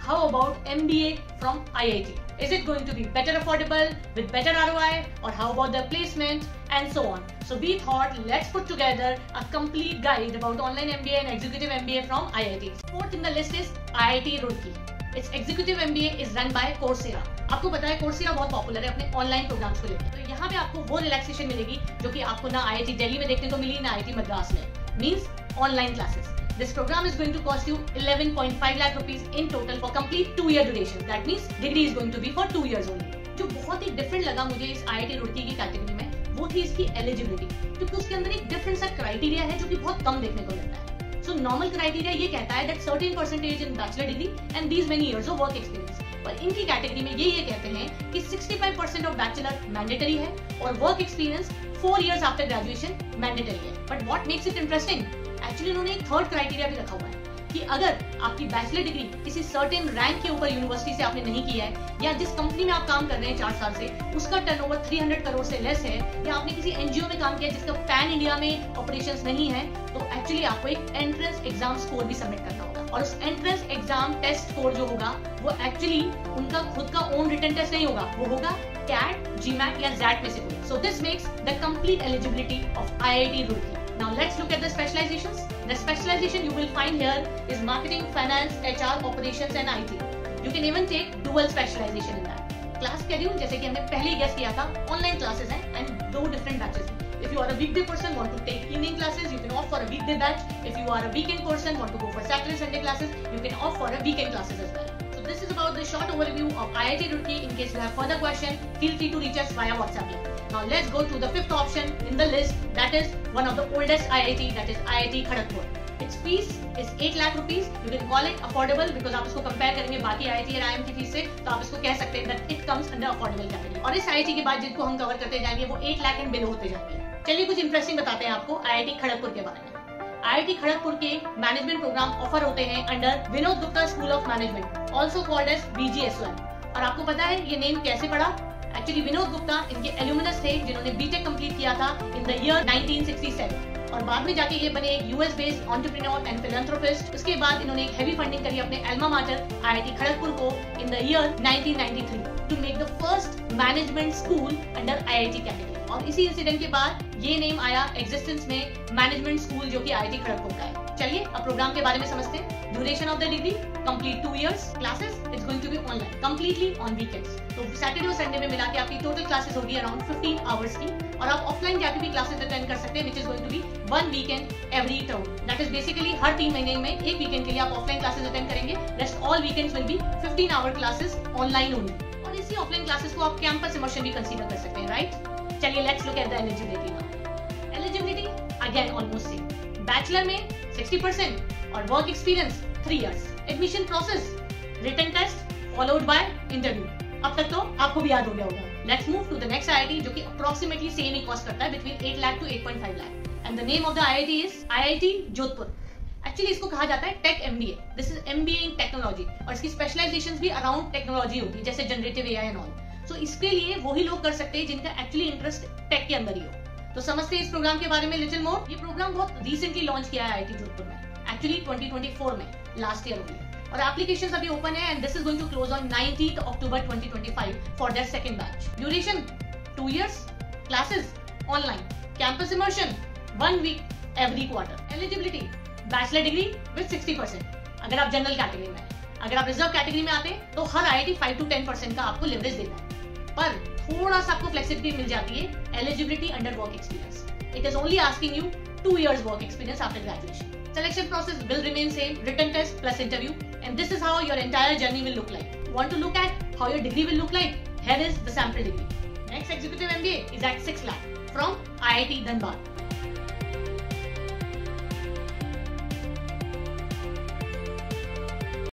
how about MBA from IIT? Is it going to be better affordable with better ROI, or how about the placement and so on? So we thought let's put together a complete guide about online MBA and executive MBA from IIT. Fourth in the list is IIT Roorkee. Its executive MBA is run by Coursera. आपको पता है Coursera बहुत popular है अपने online programmes को लेकर। तो यहाँ पे आपको वो रिलैक्सेशन मिलेगी जो कि आपको ना IIT दिल्ली में देखने को मिली ना IIT मद्रास में। Means online classes. This program is going to cost you 11.5 lakh rupees in total for complete 2-year duration. That means degree is going to be for 2 years only. जो बहुत ही डिफरेंट लगा मुझे इस IIT रुड़की की category में वो थी इसकी एलिजिबिलिटी, क्योंकि उसके अंदर एक डिफरेंट सा क्राइटेरिया है जो कि बहुत कम देखने को मिलता है। सो नॉर्मल क्राइटेरिया ये कहता है that certain percentage in bachelor degree and these many years of work experience, पर इनकी कैटेगरी में ये कहते हैं कि 65% ऑफ बैचलर मैंडेटरी है और work experience 4 years after graduation mandatory है। But what makes it interesting, actually उन्होंने एक थर्ड क्राइटेरिया भी रखा हुआ है कि अगर आपकी बैचलर डिग्री किसी सर्टेन रैंक के ऊपर यूनिवर्सिटी से आपने नहीं किया है, या जिस कंपनी में आप काम कर रहे हैं 4 साल से उसका टर्नओवर 300 करोड़ से लेस है, या आपने किसी एनजीओ में काम किया जिसका पैन इंडिया में ऑपरेशंस नहीं है, तो एक्चुअली आपको एक एंट्रेंस एग्जाम स्कोर भी सबमिट करना होगा। और उस एंट्रेंस एग्जाम टेस्ट स्कोर जो होगा वो एक्चुअली उनका खुद का ओन रिटन टेस्ट नहीं होगा, वो होगा कैट, जीमैट या जैट में से कोई। So this makes the complete eligibility of IIT Roorkee. Now let's look at the specializations. The specialization you will find here is marketing, finance, HR, operations and IT. You can even take dual specialization in that. Class schedule जैसे कि हमने पहले ही guess किया था, online classes हैं and 2 different batches. If you are a weekday person want to take evening classes, you can opt for a weekday batch. If you are a weekend person want to go for Saturday Sunday classes, you can opt for a weekend classes as well. So this is about the short overview of IIT Roorkee. In case you have further question, feel free to reach us via WhatsApp link. Now let's go to the 5th option in the list, that is one of the oldest IIT, that is IIT Kharagpur. Its fees is 8 lakh rupees. You can call it affordable because आप इसको compare करेंगे बाकी IIT और IIM की fees से, तो आप इसको कह सकते हैं that it comes under affordable category. और इस IIT के बाद जिनको हम कवर करते जाएंगे वो 8 लाख एंड बिलो होते जाएंगे। चलिए कुछ इंटरेस्टिंग बताते हैं आपको IIT खड़गपुर के बारे में। IIT खड़गपुर के मैनेजमेंट प्रोग्राम ऑफर होते हैं under Vinod Gupta school of management, also called as VGS1। और आपको पता है ये नेम कैसे पड़ा? एक्चुअली विनोद गुप्ता इनके एल्यूमिनस थे जिन्होंने बीटेक कंप्लीट किया था इन द ईयर 1967, और बाद में जाके ये बने एक US based entrepreneur and philanthropist. उसके बाद इन्होंने एक हेवी फंडिंग करी अपने एल्मा माटर IIT खड़गपुर को in the year 1993 to make the first management school under IIT category. और इसी इंसिडेंट के बाद ये नेम आया एग्जिस्टेंस में मैनेजमेंट स्कूल जो कि IIT खड़गपुर का है। चलिए अब प्रोग्राम के बारे में समझते हैं। Duration of the degree complete 2 years, classes it's going to be online completely on weekends. तो सैटरडे और संडे में मिला के आपकी टोटल क्लासेस होगी अराउंड 15 आवर्स की, और आप ऑफलाइन जाके भी क्लासेस अटेंड कर सकते हैं, which is going to be 1 weekend every term. That is basically हर 3 महीने में एक वीकेंड के लिए आप ऑफलाइन क्लासेस अटेंड करेंगे, rest all weekends will be 15 hour classes online only. और इसी ऑफलाइन क्लासेस को आप कैंपस इमर्शन भी कंसीडर कर सकते हैं, राइट? चलिए let's look at the eligibility now. Eligibility again almost same, bachelor में 60% और work experience 3 years। Admission process written test followed by interview. अब तक तो आपको भी याद हो गया होगा। Let's move to the next IIT जो कि अप्रोक्सीमेटली सेम ही कॉस्ट करता है between 8 lakh to 8.5 lakh, and the name of the IIT is IIT Jodhpur. Actually इसको कहा जाता है tech MBA। This is MBA in technology, और इसकी स्पेशलाइजेशंस भी अराउंड टेक्नोलॉजी होती है जैसे generative AI and all. So इसके लिए वही लोग कर सकते हैं जिनका एक्चुअली इंटरेस्ट टेक के अंदर ही हो। तो समझते हैं इस प्रोग्राम के बारे में लिटिल मोर। ये प्रोग्राम बहुत रिसेंटली लॉन्च किया है IIT जोधपुर में, एक्चुअली 2024 में, लास्ट ईयर में, और एप्लीकेशंस अभी ओपन है and this is going to close on 19th October 2025 for their second batch. Duration 2 years, classes online, campus immersion 1 week every quarter. Eligibility bachelor degree with 60% अगर आप general category में हैं। अगर आप रिजर्व कैटेगरी में आते हैं तो हर IIT 5 to 10% का आपको लिवरेज देता है, पर थोड़ा सा आपको फ्लेक्सिबिलिटी मिल जाती है। Eligibility under work experience, it is only asking you 2 years work experience after graduation. Selection process will remain same, written test plus interview, and this is how your entire journey will look like. Want to look at how your degree will look like? Here is the sample degree. Next executive MBA is at 6 lakh from IIT Dhanbad.